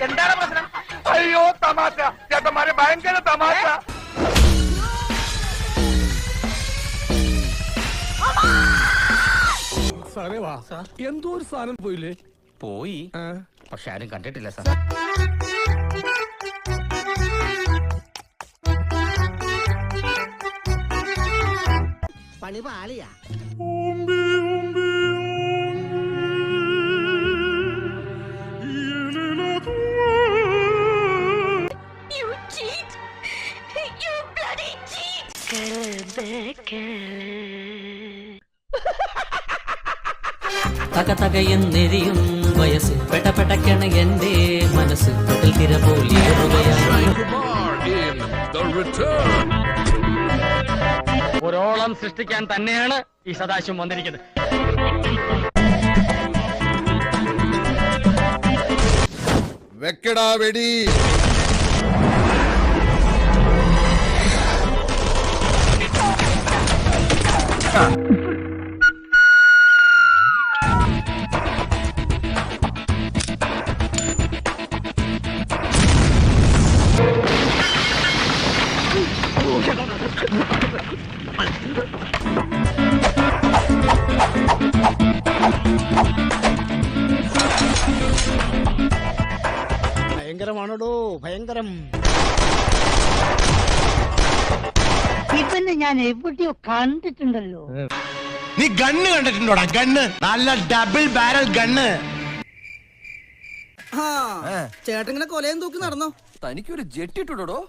എന്താണ് പ്രശ്നം? അയ്യോ തമാശ ചേട്ടന്മാരെ, ഭയങ്കര തമാശ. സാറേ വാ, എന്തോ ഒരു സാധനം പോയില്ലേ? പോയി, പക്ഷെ ആരും കണ്ടിട്ടില്ല സാർ. പണി പാളിയാ. തകതകയെന്നെരിയും വയസ്സ് പെടപെടക്കണ എന്റെ മനസ്സ് കടൽ തിര ഒരോളം സൃഷ്ടിക്കാൻ തന്നെയാണ് ഈ സദാശിവം വന്നിരിക്കുന്നത്. വെക്കടാ വെടി. ഭയങ്കരമാണോ? ഭയങ്കരം. ഇവന്നെ ഞാൻ എവിടെയോ കണ്ടിട്ടുണ്ടല്ലോ. നീ ഗണ്ണ് കണ്ടിട്ടുണ്ടോടാ? ഗണ്ണ്, നല്ല ഡബിൾ ബാരൽ ഗണ്ണ്. ചേട്ടങ്ങനെ കൊലയും തൂക്കി നടന്നോ? തനിക്കൊരു ജെട്ടിട്ടുണ്ടോ?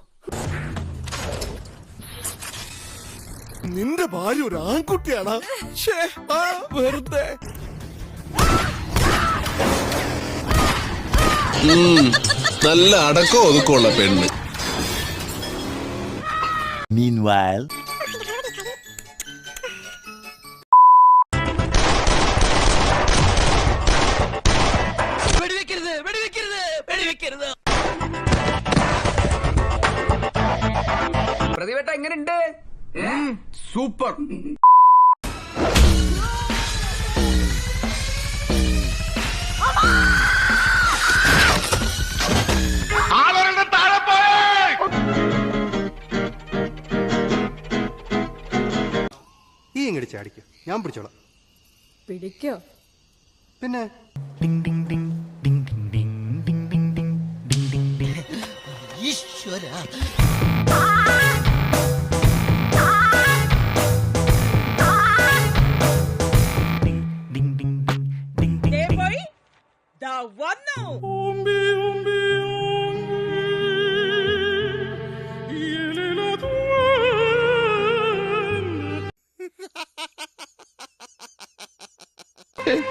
നിന്റെ ഭാര്യ ഒരു ആൺകുട്ടിയാണോ? വെറുതെ നല്ല അടക്കം ഒതുക്കമുള്ള പെണ്ണ്. Meanwhile, വെടിവെക്കരുത്, വെടിവെക്കരുത്, വെടിവെക്കരുത്. പ്രതിവേട്ട എങ്ങനെയുണ്ട്? സൂപ്പർ. ഈ ഇങ്ങോട്ട് ചാടിക്കോ, ഞാൻ പിടിച്ചോളാം. പിടിക്കോ? പിന്നെ ഈശ്വര.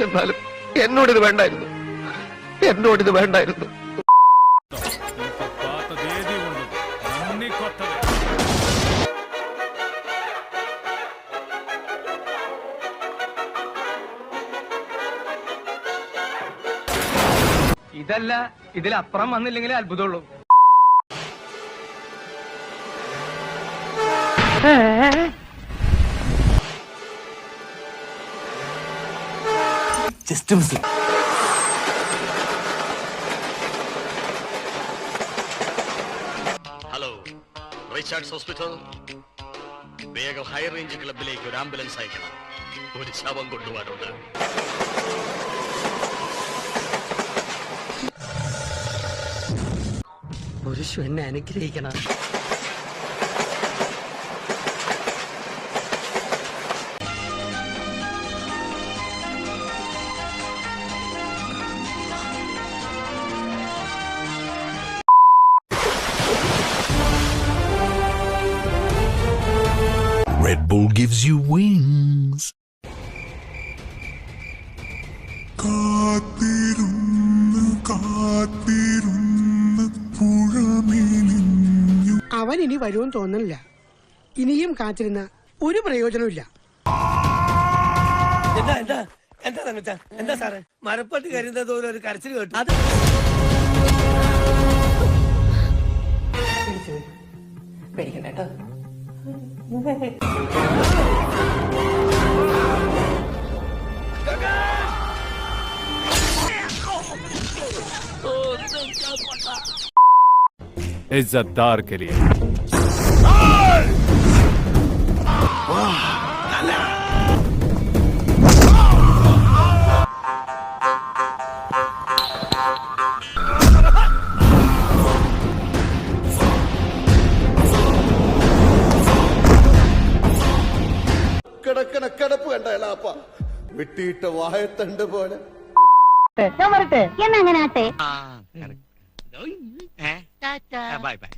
എന്നാലും എന്നോടിത് വേണ്ടായിരുന്നു, എന്നോടിത് വേണ്ടായിരുന്നു. ഇതല്ല, ഇതിലപ്പുറം വന്നില്ലെങ്കിലേ അത്ഭുതമുള്ളൂ. just miss it. Hello, Richards hospital. വേഗം ഹൈ റേഞ്ച് ക്ലബിലേക്ക് ഒരു ആംബുലൻസ് അയക്കണം. ഒരു ശവം കൊണ്ടുപോകാനുണ്ട്. പുരുഷ എന്നെ അനുഗ്രഹിക്കണം. Red Bull gives you wings. അവൻ ഇനി വരുമെന്ന് തോന്നുന്നില്ല. ഇനിയും കാത്തിരുന്ന ഒരു പ്രയോജനമില്ല. എന്താ സാറേ, മരപ്പട്ടി കരുതുന്നത് ഒരു കരച്ചിൽ കേട്ടു. അത് പേടിക്കണ്ടോ? इज्जतदार के लिए കിടക്കണ കിടപ്പ് കണ്ടപ്പ വെട്ടിയിട്ട വായത്തണ്ട് പോലെ ഞാൻ വരട്ടെ എന്നങ്ങനെ ആട്ടെ ബൈ ബൈ